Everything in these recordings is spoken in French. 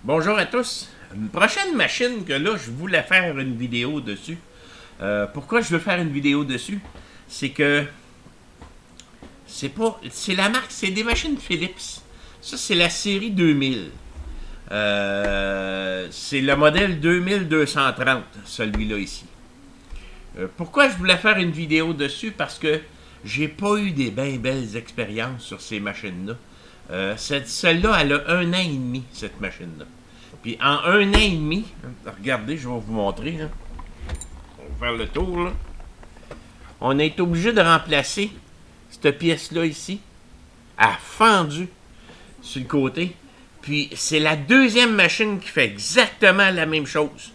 Bonjour à tous. Une prochaine machine que là, je voulais faire une vidéo dessus. Pourquoi je veux faire une vidéo dessus? C'est que c'est la marque, c'est des machines Philips. Ça, c'est la série 2000. C'est le modèle 2230, celui-là ici. Pourquoi je voulais faire une vidéo dessus? Parce que j'ai pas eu des bien belles expériences sur ces machines-là. Celle-là, elle a 1 an et demi, cette machine-là. Puis en 1 an et demi, regardez, je vais vous montrer. Là. On va faire le tour. Là. On a été obligé de remplacer cette pièce-là ici. Elle a fendu sur le côté. Puis c'est la deuxième machine qui fait exactement la même chose.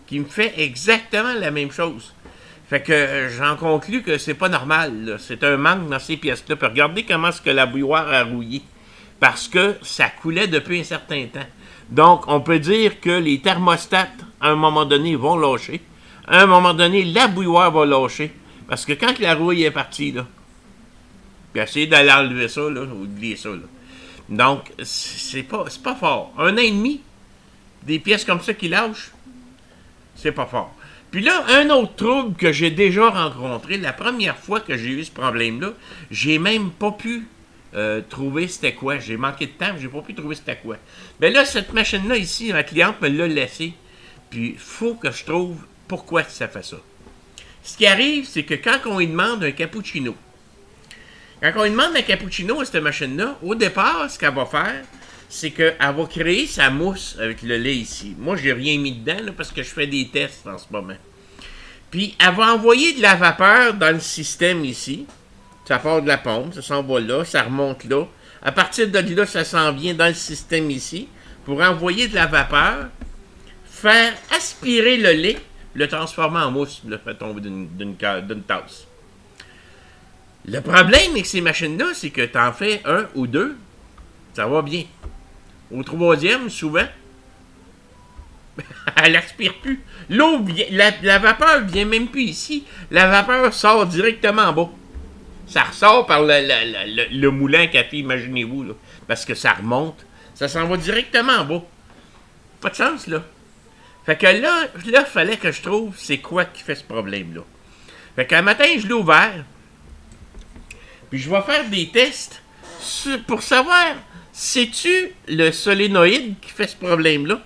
Qui me fait exactement la même chose. Fait que j'en conclus que c'est pas normal. C'est un manque dans ces pièces-là. Puis regardez comment est-ce que la bouilloire a rouillé. Parce que ça coulait depuis un certain temps. Donc, on peut dire que les thermostats, à un moment donné, vont lâcher. À un moment donné, la bouilloire va lâcher. Parce que quand la rouille est partie, là, puis essayez d'aller enlever ça, là, oubliez ça, là. Donc, c'est pas fort. 1 an et demi, des pièces comme ça qui lâchent, c'est pas fort. Puis là, un autre trouble que j'ai déjà rencontré, la première fois que j'ai eu ce problème-là, j'ai même pas pu trouver c'était quoi. J'ai manqué de temps, j'ai pas pu trouver c'était quoi. Mais là, cette machine-là ici, ma cliente me l'a laissée. Puis, il faut que je trouve pourquoi ça fait ça. Ce qui arrive, c'est que quand on lui demande un cappuccino, à cette machine-là, au départ, ce qu'elle va faire, c'est qu'elle va créer sa mousse avec le lait ici. Moi, j'ai rien mis dedans là, parce que je fais des tests en ce moment. Puis, elle va envoyer de la vapeur dans le système ici. Ça part de la pompe, ça s'en va là, ça remonte là. À partir de là, ça s'en vient dans le système ici pour envoyer de la vapeur, faire aspirer le lait, le transformer en mousse, le faire tomber d'une tasse. Le problème avec ces machines-là, c'est que tu en fais 1 ou 2, ça va bien. Au 3e, souvent, elle n'aspire plus. L'eau, la vapeur vient même plus ici. La vapeur sort directement en bas. Ça ressort par le moulin à café, imaginez-vous, là. Parce que ça remonte. Ça s'en va directement en bas. Pas de sens, là. Fait que là, il fallait que je trouve c'est quoi qui fait ce problème-là. Fait qu'un matin, je l'ai ouvert. Puis je vais faire des tests pour savoir, c'est-tu le solénoïde qui fait ce problème-là?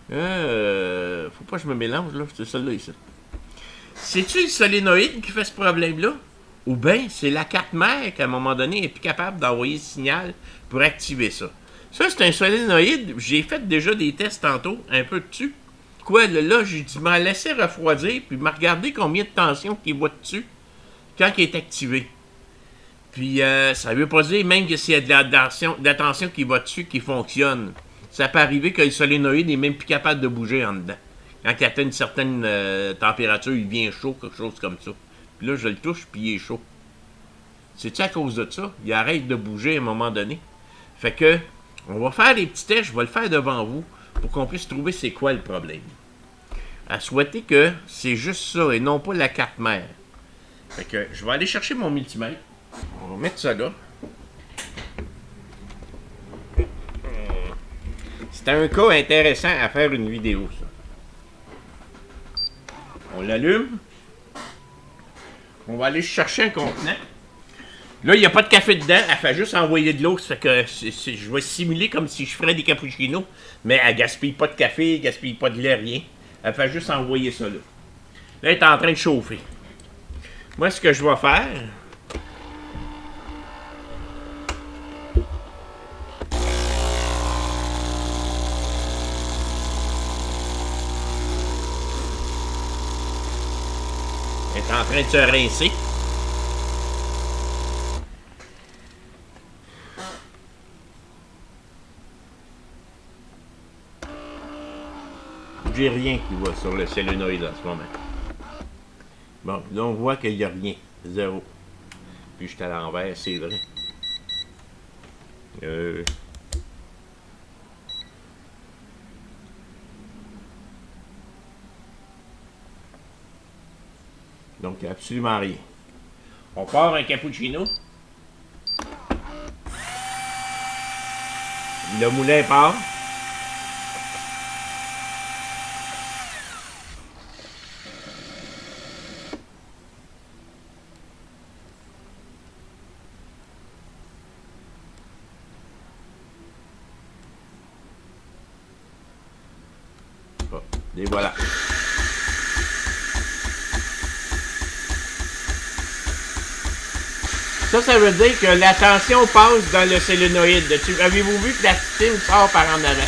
Faut pas que je me mélange, là. C'est celle-là, ici. C'est-tu le solénoïde qui fait ce problème-là? Ou bien c'est la carte mère qui, à un moment donné, n'est plus capable d'envoyer le signal pour activer ça. Ça, c'est un solénoïde. J'ai fait déjà des tests tantôt, un peu dessus. Quoi, là, j'ai dû m'en laisser refroidir, puis m'a regardé combien de tension qu'il voit dessus quand il est activé. Puis, ça veut pas dire même que s'il y a de la tension qui va dessus qui fonctionne. Ça peut arriver que le solénoïde n'est même plus capable de bouger en dedans. Quand il atteint une certaine température, il devient chaud, quelque chose comme ça. Puis là, je le touche, puis il est chaud. C'est-tu à cause de ça? Il arrête de bouger à un moment donné. Fait que, on va faire des petits tests, je vais le faire devant vous, pour qu'on puisse trouver c'est quoi le problème. À souhaiter que c'est juste ça, et non pas la carte mère. Fait que, je vais aller chercher mon multimètre. On va mettre ça là. C'était un cas intéressant à faire une vidéo, ça. On l'allume. On va aller chercher un contenant. Là, il n'y a pas de café dedans. Elle fait juste envoyer de l'eau. Ça fait que je vais simuler comme si je ferais des cappuccinos. Mais elle gaspille pas de café, elle gaspille pas de lait, rien. Elle fait juste envoyer ça là. Là, elle est en train de chauffer. Moi, ce que je vais faire... Elle est en train de se rincer. J'ai rien qui va sur le solénoïde en ce moment. Bon, là on voit qu'il n'y a rien. Zéro. Puis je suis à l'envers, c'est vrai. Donc, absolument rien. On part un cappuccino. Le moulin part. Bon, et voilà. Ça veut dire que la tension passe dans le solénoïde. Avez-vous vu que la steam sort par en avant?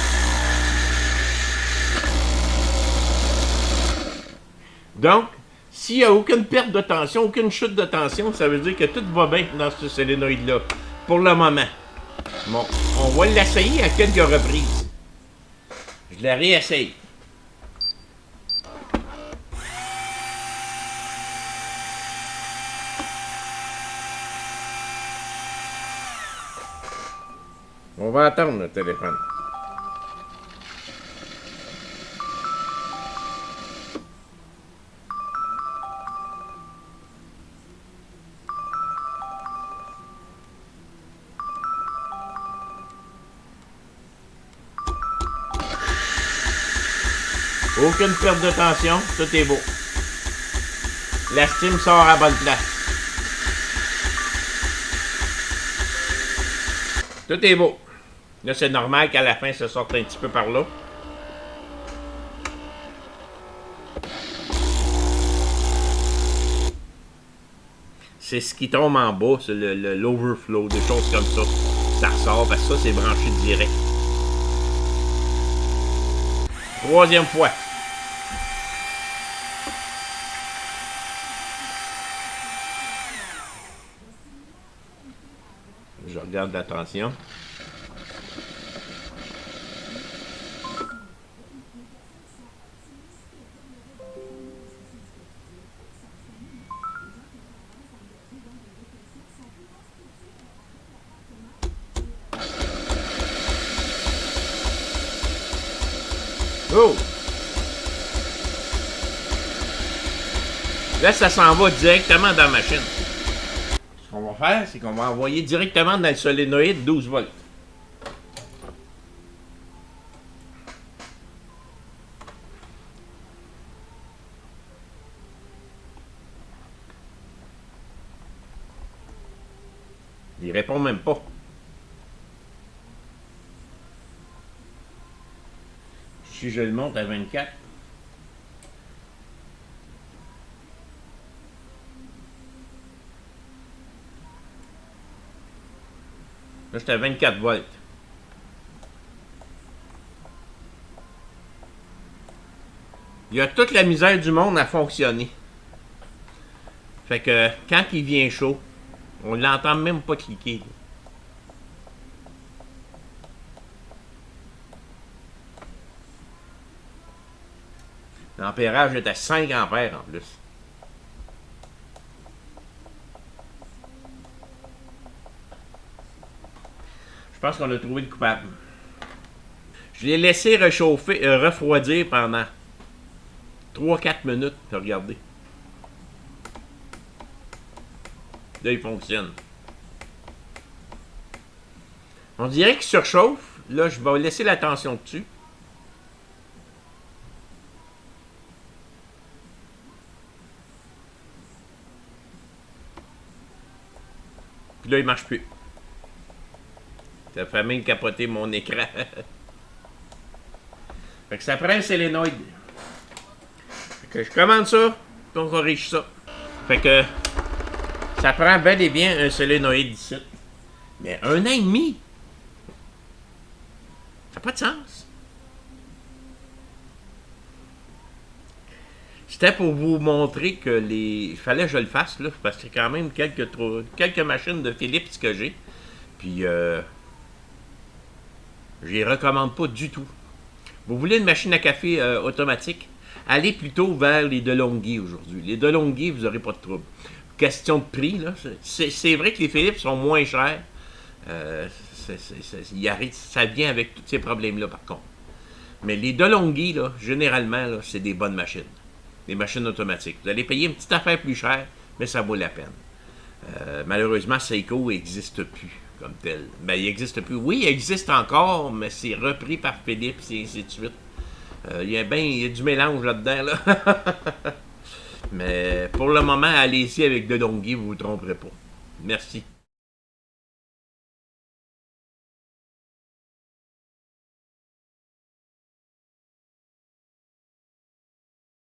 Donc, s'il n'y a aucune perte de tension, aucune chute de tension, ça veut dire que tout va bien dans ce solénoïde-là. Pour le moment. Bon, on va l'essayer à quelques reprises. Je la réessaye. On va attendre le téléphone. Aucune perte de tension, tout est beau. La steam sort à bonne place. Tout est beau. Là, c'est normal qu'à la fin, ça sorte un petit peu par là. C'est ce qui tombe en bas, c'est l'overflow, des choses comme ça. Ça ressort parce que ça, c'est branché direct. Troisième fois. Je regarde la tension. Oh! Là, ça s'en va directement dans la machine. Ce qu'on va faire, c'est qu'on va envoyer directement dans le solénoïde 12 volts. Il répond même pas. Si je le monte à 24. Là, j'étais à 24 volts. Il y a toute la misère du monde à fonctionner. Fait que quand il vient chaud, on l'entend même pas cliquer. L'ampérage est à 5 ampères en plus. Je pense qu'on a trouvé le coupable. Je l'ai laissé réchauffer, refroidir pendant 3-4 minutes. Regardez. Là, il fonctionne. On dirait qu'il surchauffe. Là, je vais laisser la tension dessus. Puis là, il marche plus. Ça fait même capoter mon écran. Fait que ça prend un solénoïde. Fait que je commande ça, puis on corrige ça. Fait que ça prend bel et bien un solénoïde ici. Mais 1 an et demi. Ça n'a pas de sens. C'était pour vous montrer que il fallait que je le fasse, là, parce qu'il y a quand même quelques machines de Philips que j'ai. Puis, je les recommande pas du tout. Vous voulez une machine à café automatique? Allez plutôt vers les DeLonghi aujourd'hui. Les DeLonghi, vous n'aurez pas de trouble. Question de prix, là, c'est vrai que les Philips sont moins chers. Ça vient avec tous ces problèmes-là, par contre. Mais les DeLonghi, là, généralement, là, c'est des bonnes machines. Des machines automatiques. Vous allez payer une petite affaire plus chère, mais ça vaut la peine. Malheureusement, Seiko n'existe plus comme tel. Ben, il n'existe plus. Oui, il existe encore, mais c'est repris par Philips et ainsi de suite. Il y a du mélange là-dedans. Là. Mais pour le moment, allez-y avec DeLonghi, vous ne vous tromperez pas. Merci.